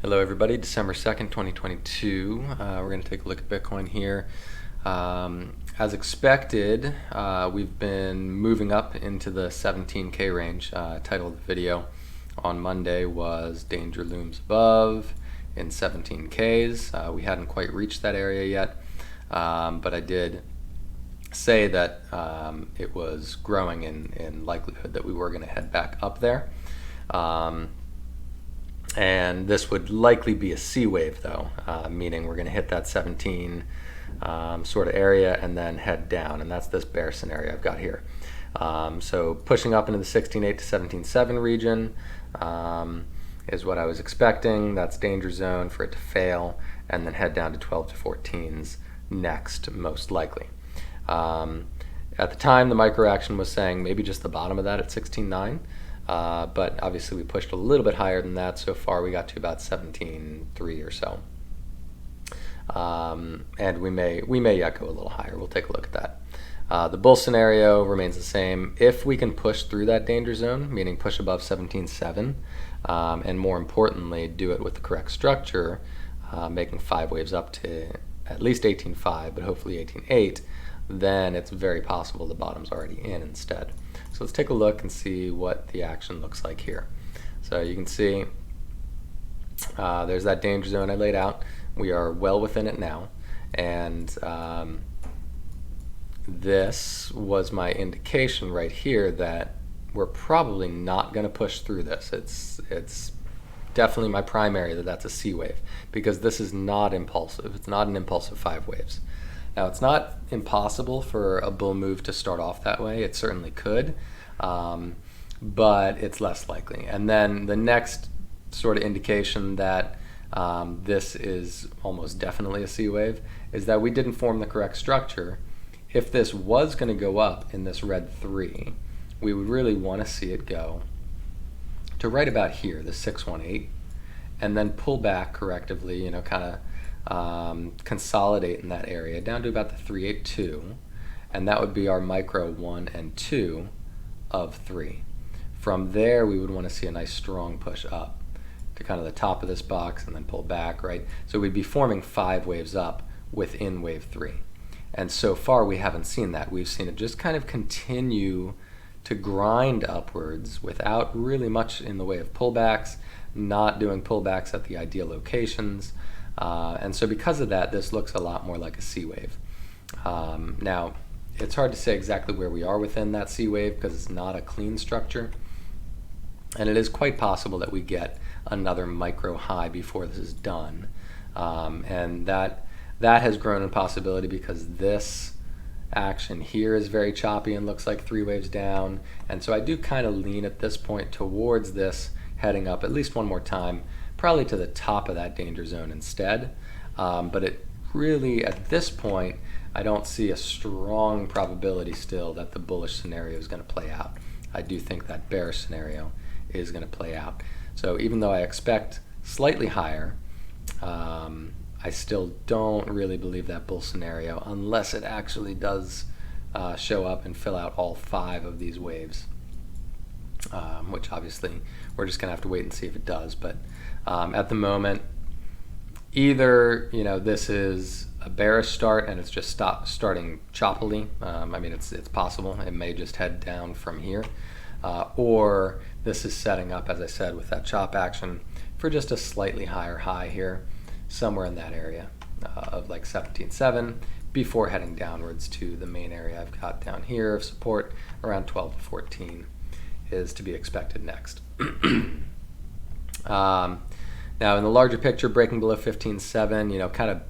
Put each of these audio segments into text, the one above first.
Hello everybody, December 2nd, 2022. We're going to take a look at Bitcoin here. As expected, we've been moving up into the 17K range. Title of the video on Monday was Danger Looms Above in 17Ks. We hadn't quite reached that area yet, but I did say that it was growing in likelihood that we were going to head back up there. And this would likely be a C wave though, meaning we're going to hit that 17 sort of area and then head down, and that's this bear scenario I've got here. So pushing up into the 16.8 to 17.7 region is what I was expecting. That's danger zone for it to fail, and then head down to 12 to 14s next, most likely. At the time, the micro action was saying maybe just the bottom of that at 16.9. But obviously we pushed a little bit higher than that. So far we got to about 17.3 or so, and we may yet go a little higher. We'll take a look at that. The bull scenario remains the same. If we can push through that danger zone, meaning push above 17.7, and more importantly do it with the correct structure, making 5 waves up to at least 18.5 but hopefully 18.8, then it's very possible the bottom's already in instead. So let's take a look and see what the action looks like here. So you can see there's that danger zone I laid out. We are well within it now, and this was my indication right here that we're probably not going to push through this. It's definitely my primary that that's a C wave, because this is not impulsive. It's not an impulsive 5 waves. Now, it's not impossible for a bull move to start off that way. It certainly could, but it's less likely. And then the next sort of indication that this is almost definitely a C wave is that we didn't form the correct structure. If this was going to go up in this red 3, we would really want to see it go to right about here, the 618, and then pull back correctively, kind of consolidate in that area down to about the 382, and that would be our micro 1 and 2 of 3. From there we would want to see a nice strong push up to kind of the top of this box and then pull back, right? So we'd be forming 5 waves up within wave 3, and so far we haven't seen that. We've seen it just kind of continue to grind upwards without really much in the way of pullbacks, not doing pullbacks at the ideal locations. And so because of that, this looks a lot more like a C wave. Now, it's hard to say exactly where we are within that C wave because it's not a clean structure. And it is quite possible that we get another micro high before this is done. And that has grown in possibility because this action here is very choppy and looks like 3 waves down. And so I do kind of lean at this point towards this heading up at least one more time, probably to the top of that danger zone instead. But it really, at this point, I don't see a strong probability still that the bullish scenario is going to play out. I do think that bearish scenario is going to play out. So even though I expect slightly higher, I still don't really believe that bull scenario unless it actually does show up and fill out all 5 of these waves, which obviously we're just going to have to wait and see if it does. But at the moment, either this is a bearish start and it's just starting choppily. I mean, it's possible it may just head down from here, or this is setting up, as I said, with that chop action for just a slightly higher high here, somewhere in that area of like 17.7, before heading downwards to the main area I've got down here of support around 12 to 14 is to be expected next. Now, in the larger picture, breaking below 15.7, kind of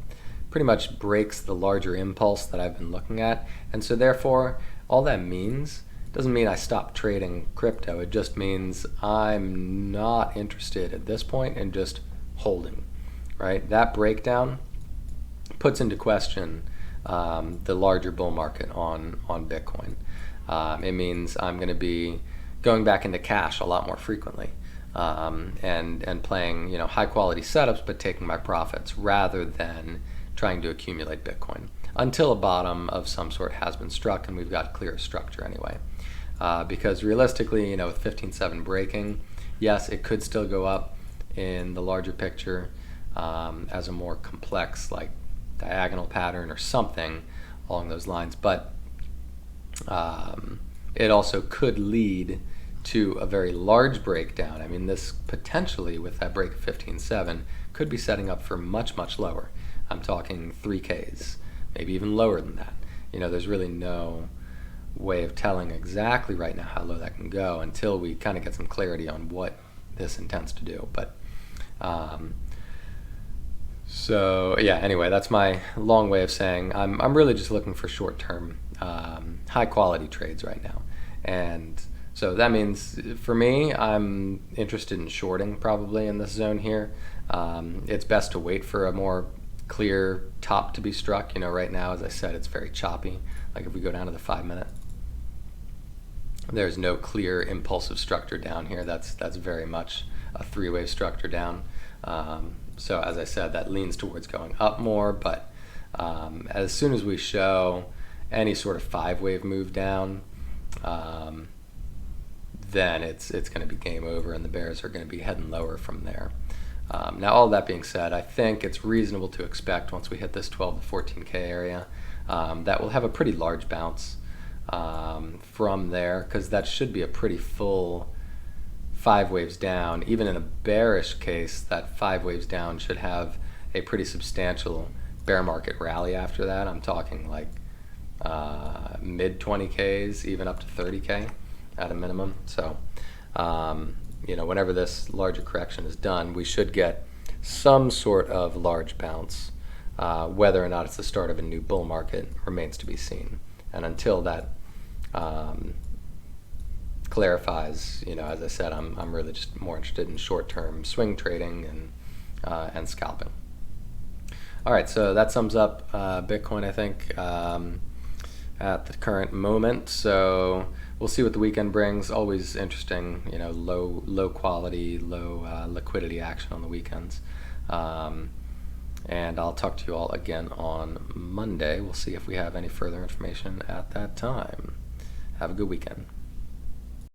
pretty much breaks the larger impulse that I've been looking at. And so therefore, all that means doesn't mean I stop trading crypto. It just means I'm not interested at this point in just holding, right? That breakdown puts into question the larger bull market on Bitcoin. It means I'm going to be going back into cash a lot more frequently. And playing high quality setups, but taking my profits rather than trying to accumulate Bitcoin until a bottom of some sort has been struck and we've got clear structure anyway. Because realistically, with 15.7 breaking, yes, it could still go up. in the larger picture as a more complex, like diagonal pattern or something along those lines. But it also could lead to a very large breakdown. I mean, this potentially, with that break of 15.7, could be setting up for much, much lower. I'm talking 3Ks, maybe even lower than that. There's really no way of telling exactly right now how low that can go until we kind of get some clarity on what this intends to do. But so yeah, anyway, that's my long way of saying I'm really just looking for short-term, high-quality trades right now. And so that means for me, I'm interested in shorting probably in this zone here. It's best to wait for a more clear top to be struck. Right now, as I said, it's very choppy. Like if we go down to the 5-minute, there's no clear impulsive structure down here. That's very much a three-wave structure down. So as I said, that leans towards going up more, but as soon as we show any sort of 5-wave move down, then it's going to be game over, and the bears are going to be heading lower from there. Now, all that being said, I think it's reasonable to expect once we hit this 12 to 14K area that we'll have a pretty large bounce from there, because that should be a pretty full 5 waves down. Even in a bearish case, that 5 waves down should have a pretty substantial bear market rally after that. I'm talking like mid 20Ks, even up to 30K at a minimum. So whenever this larger correction is done, we should get some sort of large bounce. Whether or not it's the start of a new bull market remains to be seen. And until that clarifies, as I said, I'm really just more interested in short-term swing trading and scalping. All right, so that sums up Bitcoin, I think, at the current moment. So we'll see what the weekend brings. Always interesting, low quality, low liquidity action on the weekends. And I'll talk to you all again on Monday. We'll see if we have any further information at that time. Have a good weekend.